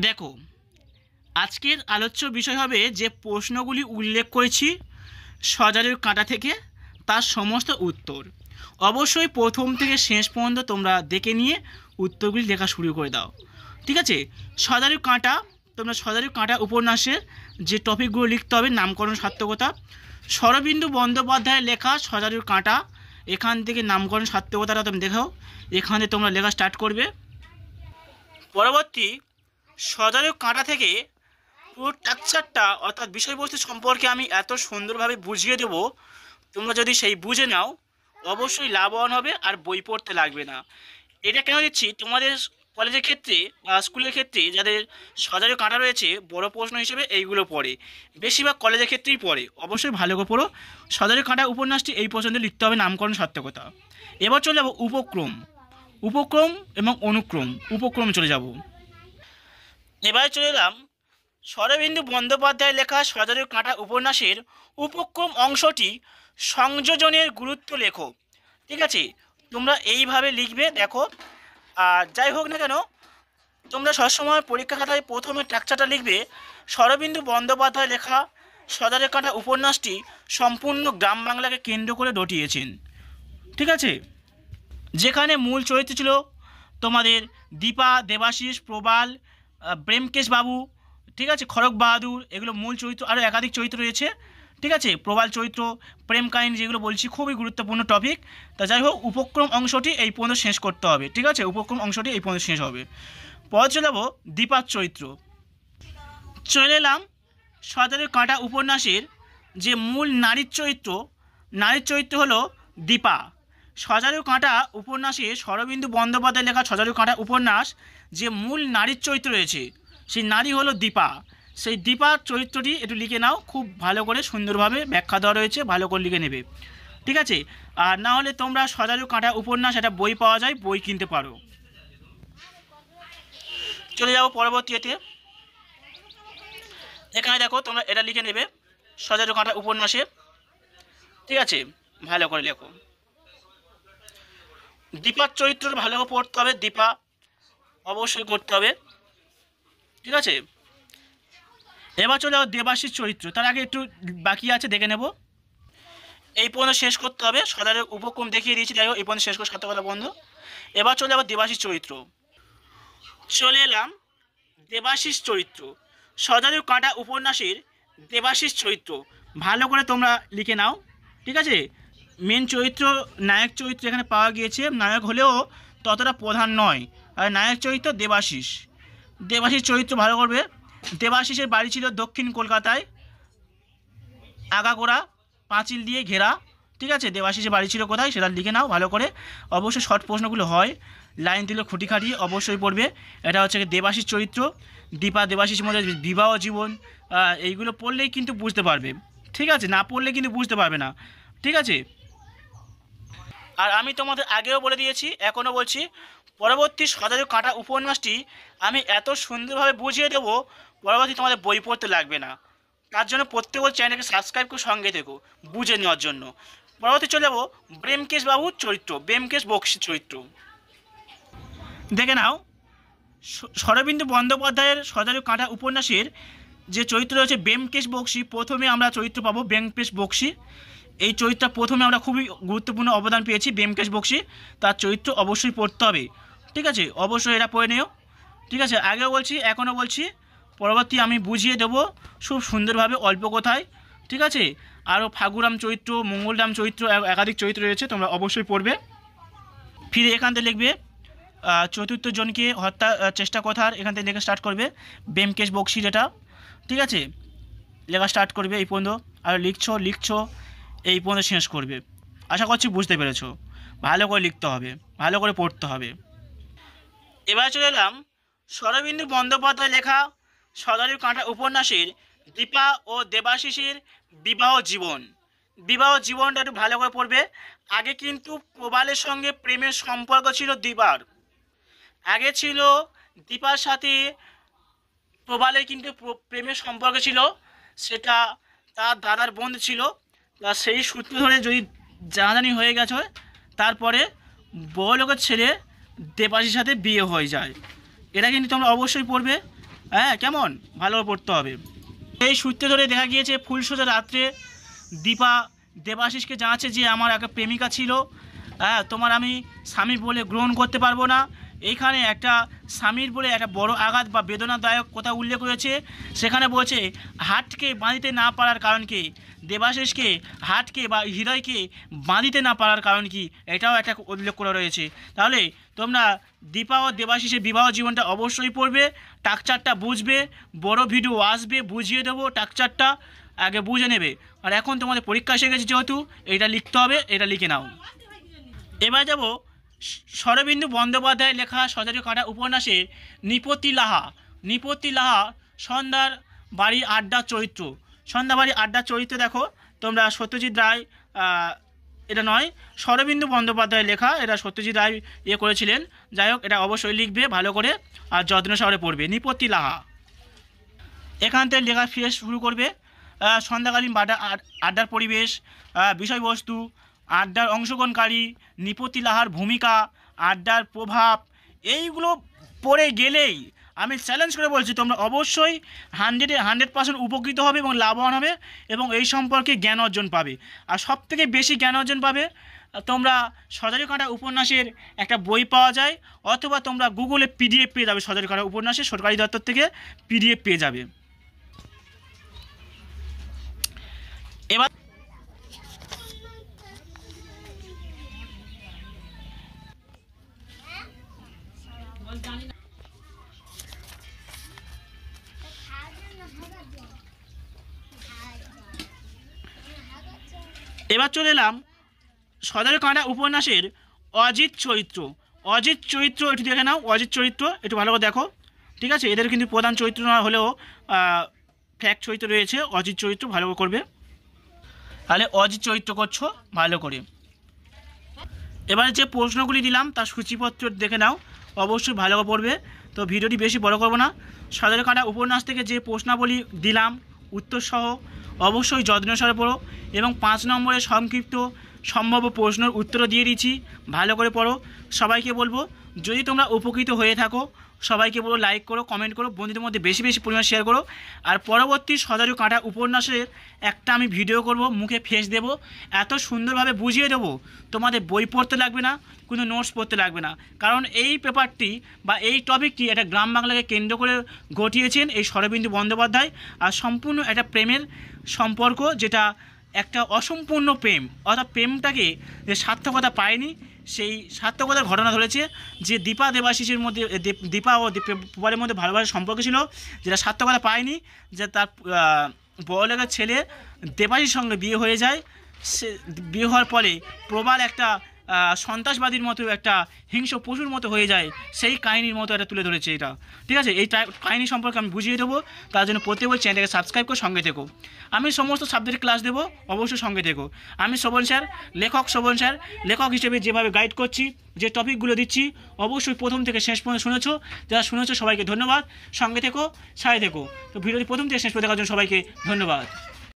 দেখো, আজকের আলোচ্য বিষয় হবে যে প্রশ্নগুলি উল্লেখ করেছি সজারুর কাঁটা থেকে তার সমস্ত উত্তর। অবশ্যই প্রথম থেকে শেষ পর্যন্ত তোমরা দেখে নিয়ে উত্তরগুলি লেখা শুরু করে দাও। ঠিক আছে? সজারুর কাঁটা, তোমরা সজারুর কাঁটা উপন্যাসের যে টপিকগুলো লিখতে হবে: নামকরণ, সার্থকতা। শরদিন্দু বন্দ্যোপাধ্যায়ের লেখা সজারুর কাঁটা, এখান থেকে নামকরণ সার্থকতাটা তুমি দেখাও, এখানে তোমরা লেখা স্টার্ট করবে। পরবর্তী সজারুর কাঁটা থেকে পুরো স্ট্রাকচারটা অর্থাৎ বিষয়বস্তু সম্পর্কে আমি এত সুন্দরভাবে বুঝিয়ে দেব, তোমরা যদি সেই বুঝে নাও অবশ্যই লাভবান হবে আর বই পড়তে লাগবে না। এটা কেন দিচ্ছি, তোমাদের কলেজের ক্ষেত্রে বা স্কুলের ক্ষেত্রে যাদের সজারুর কাঁটা রয়েছে বড় প্রশ্ন হিসেবে এইগুলো পড়ে, বেশিরভাগ কলেজের ক্ষেত্রেই পড়ে। অবশ্যই ভালো করে পড়ো। সজারুর কাঁটা উপন্যাসটি এই পর্যন্ত লিখতে হবে নামকরণ সার্থকতা। এবার চলে যাবো উপক্রম, উপক্রম এবং অনুক্রম। উপক্রম চলে যাব। এবারে চলে এলাম শরদিন্দু বন্দ্যোপাধ্যায়ের লেখা সজারুর কাঁটা উপন্যাসের উপক্রম অংশটি সংযোজনের গুরুত্ব লেখো। ঠিক আছে? তোমরা এইভাবে লিখবে। দেখো, আর যাই হোক না কেন, তোমরা সবসময় পরীক্ষা খাতায় প্রথমে স্ট্রাকচারটা লিখবে। শরদিন্দু বন্দ্যোপাধ্যায় লেখা সজারুর কাঁটা উপন্যাসটি সম্পূর্ণ গ্রাম বাংলাকে কেন্দ্র করে রটিয়েছেন। ঠিক আছে? যেখানে মূল চরিত্র ছিল তোমাদের দীপা, দেবাশিস, প্রবাল, ব্যোমকেশ বাবু, ঠিক আছে, খড়গ বাহাদুর, এগুলো মূল চরিত্র। আরও একাধিক চরিত্র রয়েছে। ঠিক আছে? প্রবাল চরিত্র, প্রেম কাহিনী, যেগুলো বলছি খুবই গুরুত্বপূর্ণ টপিক। তা যাই হোক, উপক্রম অংশটি এই পর্যন্ত শেষ করতে হবে। ঠিক আছে? উপক্রম অংশটি এই পর্যন্ত শেষ হবে। পরে চলে যাবো দীপার চরিত্র। চলে এলাম সজারুর কাঁটা উপন্যাসের যে মূল নারীর চরিত্র হলো দীপা। সজারুর কাঁটা উপন্যাসে শরদিন্দু বন্দ্যোপাধ্যায় লেখা সজারুর কাঁটা উপন্যাস যে মূল নারীর চরিত্র রয়েছে, সেই নারী হলো দীপা। সেই দীপার চরিত্রটি একটু লিখে নাও, খুব ভালো করে সুন্দরভাবে ব্যাখ্যা দেওয়া রয়েছে, ভালো করে লিখে নেবে। ঠিক আছে? আর না হলে তোমরা সজারুর কাঁটা উপন্যাস, একটা বই পাওয়া যায়, বই কিনতে পারো। চলে যাবো পরবর্তীতে। এখানে দেখো, তোমরা এটা লিখে নেবে সজারুর কাঁটা উপন্যাসে। ঠিক আছে? ভালো করে লেখো। দীপার চরিত্র ভালো করে পড়তে হবে, দীপা অবশ্যই করতে হবে। ঠিক আছে? এবার চলে যাবো দেবাশিস চরিত্র। তার আগে একটু বাকি আছে, দেখে নেব। এই পর্যন্ত শেষ করতে হবে। সজারুর উপক্রম দেখিয়ে দিয়েছি, যাই হোক এই পর্যন্ত শেষ করে সার্থকতা বন্ধ। এবার চলে যাবো দেবাশিস চরিত্র। চলে এলাম দেবাশিস চরিত্র। সজারুর কাঁটা উপন্যাসের দেবাশিস চরিত্র ভালো করে তোমরা লিখে নাও। ঠিক আছে? মেন চরিত্র, নায়ক চরিত্র এখানে পাওয়া গিয়েছে, নায়ক হলেও ততটা প্রধান নয়। আর নায়ক চরিত্র দেবাশিস। দেবাশিস চরিত্র ভালো করবে। দেবাশিসের বাড়ি ছিল দক্ষিণ কলকাতায়, আগাগোড়া পাঁচিল দিয়ে ঘেরা। ঠিক আছে? দেবাশিসের বাড়ি ছিল কোথায় সেটা লিখে নাও ভালো করে। অবশ্যই শর্ট প্রশ্নগুলো হয়, লাইন দিলে খুঁটি খাটিয়ে অবশ্যই পড়বে। এটা হচ্ছে দেবাশিস চরিত্র। দীপা দেবাশিসের মধ্যে বিবাহ জীবন, এইগুলো পড়লেই কিন্তু বুঝতে পারবে। ঠিক আছে? না পড়লে কিন্তু বুঝতে পারবে না। ঠিক আছে? আর আমি তোমাদের আগেও বলে দিয়েছি, এখনও বলছি, পরবর্তী সজারুর কাঁটা উপন্যাসটি আমি এত সুন্দরভাবে বুঝিয়ে দেবো, পরবর্তী তোমাদের বই পড়তে লাগবে না। তার জন্য প্রত্যেক চ্যানেলকে সাবস্ক্রাইব করে সঙ্গে থেকো বুঝে নেওয়ার জন্য। পরবর্তী চলে যাবো ব্যোমকেশ বাবুর চরিত্র, ব্যোমকেশ বক্সির চরিত্র। দেখে নাও, শরদিন্দু বন্দ্যোপাধ্যায়ের সজারুর কাঁটা উপন্যাসের যে চরিত্র রয়েছে ব্যোমকেশ বক্সি, প্রথমে আমরা চরিত্র পাবো ব্যোমকেশ বক্সি। এই চরিত্রটা প্রথমে আমরা খুবই গুরুত্বপূর্ণ অবদান পেয়েছি, ব্যোমকেশ বক্সি। তার চরিত্র অবশ্যই পড়তে হবে। ঠিক আছে? অবশ্যই এটা পড়ে নিও। ঠিক আছে? আগেও বলছি, এখনও বলছি, পরবর্তী আমি বুঝিয়ে দেবো খুব সুন্দরভাবে, অল্প কথায়। ঠিক আছে? আরও ফাগুরাম চরিত্র, মঙ্গলরাম চরিত্র, একাধিক চরিত্র রয়েছে, তোমরা অবশ্যই পড়বে। ফিরে এখান থেকে লিখবে চতুর্থ জনকে হত্যা চেষ্টা কথার, এখান থেকে লেখা স্টার্ট করবে ব্যোমকেশ বক্সি যেটা। ঠিক আছে? লেখা স্টার্ট করবে এই পর্যন্ত, আর লিখছো এই পর্যন্ত শেষ করবে। আশা করছি বুঝতে পেরেছো। ভালো করে লিখতে হবে, ভালো করে পড়তে হবে। এবার চলে এলাম শরদিন্দু বন্দ্যোপাধ্যায় লেখা সজারুর কাঁটা উপন্যাসের দীপা ও দেবাশিসের বিবাহ জীবন। বিবাহ জীবনটা একটু ভালো করে পড়বে। আগে কিন্তু প্রবালের সঙ্গে প্রেমের সম্পর্ক ছিল দীপার। আগে ছিল দীপার সাথে প্রবালের কিন্তু প্রেমের সম্পর্ক ছিল, সেটা তার দাদার বন্ধু ছিল। তা সেই সূত্র ধরে যদি জানাজানি হয়ে গেছে, তারপরে বড় লোকের ছেলে দেবাশিসের সাথে বিয়ে হয়ে যায়। এটা কিন্তু তোমরা অবশ্যই পড়বে। হ্যাঁ, কেমন ভালো পড়তে হবে। এই সূত্রে ধরে দেখা গিয়েছে ফুলসজ্জা রাত্রে দীপা দেবাশিসকে জানাচ্ছে যে আমার একটা প্রেমিকা ছিল, হ্যাঁ, তোমার আমি স্বামী বলে গ্রহণ করতে পারবো না। এইখানে একটা স্বামীর বলে একটা বড় আঘাত বা বেদনাদায়ক কথা উল্লেখ করেছে। সেখানে বলছে হাটকে বাঁধিতে না পারার কারণ কি, দেবাশিসকে হাটকে বা হৃদয়কে বাঁধিতে না পারার কারণ কি, এটাও একটা উল্লেখ করা রয়েছে। তাহলে তোমরা দীপা ও দেবাশিসের বিবাহ জীবনটা অবশ্যই পড়বে, টাকচারটা বুঝবে, বড় ভিডিও আসবে বুঝিয়ে দেবো, টাকচারটা আগে বুঝে নেবে। আর এখন তোমাদের পরীক্ষা এসে গেছে যেহেতু এটা লিখতে হবে, এটা লিখে নাও। এবার যাব শরদিন্দু বন্দ্যোপাধ্যায় লেখা সজারু কাঁটা উপন্যাসের নৃপতি লাহা। নৃপতি লাহা সন্ধ্যার বাড়ি আড্ডা চরিত্র। সন্ধ্যা বাড়ি আড্ডা চরিত্র দেখো তোমরা, সত্যজিৎ রায়, এটা নয়, শরদিন্দু বন্দ্যোপাধ্যায় লেখা, এটা সত্যজিৎ রায় করেছিলেন। যাই হোক, এটা অবশ্যই লিখবে ভালো করে আর যত্ন সহকারে পড়বে। নৃপতি লাহা এখান থেকে লেখা ফিরে শুরু করবে। সন্ধ্যাকালীন আড্ডার পরিবেশ, বিষয়বস্তু, আড্ডার অংশগ্রহণকারী, নৃপতি লাহার ভূমিকা, আড্ডার প্রভাব, এইগুলো পড়ে গেলেই আমি চ্যালেঞ্জ করে বলছি তোমরা অবশ্যই 100% উপকৃত হবে এবং লাভবান হবে এবং এই সম্পর্কে জ্ঞান অর্জন পাবে। আর সবথেকে বেশি জ্ঞান অর্জন পাবে তোমরা সজারু কাঁটা উপন্যাসের একটা বই পাওয়া যায়, অথবা তোমরা গুগলে PDF পেয়ে যাবে। সজারু কাঁটা উপন্যাসের সরকারি দপ্তর থেকে PDF পেয়ে যাবে। এবার চলে এলাম সজারু কাঁটা উপন্যাসের অজিত চরিত্র। অজিত চরিত্র একটু দেখে নাও, অজিত চরিত্র একটু ভালো করে দেখো, ঠিক আছে? এদের কিন্তু প্রধান চরিত্র না হলেও ফ্যাক্ট চরিত্র রয়েছে। অজিত চরিত্র ভালো করে করবে, তাহলে অজিত চরিত্র করছো ভালো করে। এবারে যে প্রশ্নগুলি দিলাম তার সূচিপত্র দেখে নাও, অবশ্যই ভালো করে পড়বে। তো ভিডিওটি বেশি বড় করবো না। সজারু কাঁটা উপন্যাস থেকে যে প্রশ্নাবলী দিলাম উত্তরসহ অবশ্যই যত্ন সহকারে পড়ো এবং 5 নম্বরের সংক্ষিপ্ত সম্ভাব্য প্রশ্নের উত্তরও দিয়ে দিচ্ছি, ভালো করে পড়ো। সবাইকে বলবো যদি তোমরা উপকৃত হয়ে থাকো সবাইকে বলো লাইক করো, কমেন্ট করো, বন্ধুদের মধ্যে বেশি বেশি পরিমাণ শেয়ার করো। আর পরবর্তী সজারু কাঁটা উপন্যাসের একটা আমি ভিডিও করব, মুখে ফেস দেব, এত সুন্দরভাবে বুঝিয়ে দেবো তোমাদের বই পড়তে লাগবে না, কোনো নোটস পড়তে লাগবে না। কারণ এই পেপারটি বা এই টপিকটি একটা গ্রাম বাংলাকে কেন্দ্র করে ঘটিয়েছেন এই শরদিন্দু বন্দ্যোপাধ্যায়। আর সম্পূর্ণ একটা প্রেমের সম্পর্ক, যেটা একটা অসম্পূর্ণ প্রেম, অর্থাৎ প্রেমটাকে যে সার্থকতা পায়নি সেই সার্থকতার ঘটনা ধরেছে। যে দীপা দেবাশিসের মধ্যে, দীপা ও প্রবালের মধ্যে ভালোবাসার সম্পর্ক ছিল যেটা সার্থকতা পায়নি, যে তার বড়লোকের ছেলে দেবাশিসের সঙ্গে বিয়ে হয়ে যায়। সে বিয়ে হওয়ার পরে প্রবাল একটা সন্ত্রাসবাদীর মতো, একটা হিংস্র পশুর মতো হয়ে যায়, সেই কাহিনীর মতো এটা তুলে ধরেছে এটা, ঠিক আছে? এই কাহিনী সম্পর্কে আমি বুঝিয়ে দেবো, তার জন্য প্রত্যেক বই চ্যানেলটাকে সাবস্ক্রাইব করে সঙ্গে থেকো। আমি সমস্ত সাবজেক্টের ক্লাস দেবো, অবশ্যই সঙ্গে থেকো। আমি শোভন স্যার, শোভন স্যার লেখক হিসেবে যেভাবে গাইড করছি, যে টপিকগুলো দিচ্ছি অবশ্যই প্রথম থেকে শেষ পর্যন্ত শুনেছো। যারা শুনেছো সবাইকে ধন্যবাদ, সঙ্গে থেকো, সাথে থেকো। তো ভিডিওটি প্রথম থেকে শেষ পর্যন্ত দেখার জন্য সবাইকে ধন্যবাদ।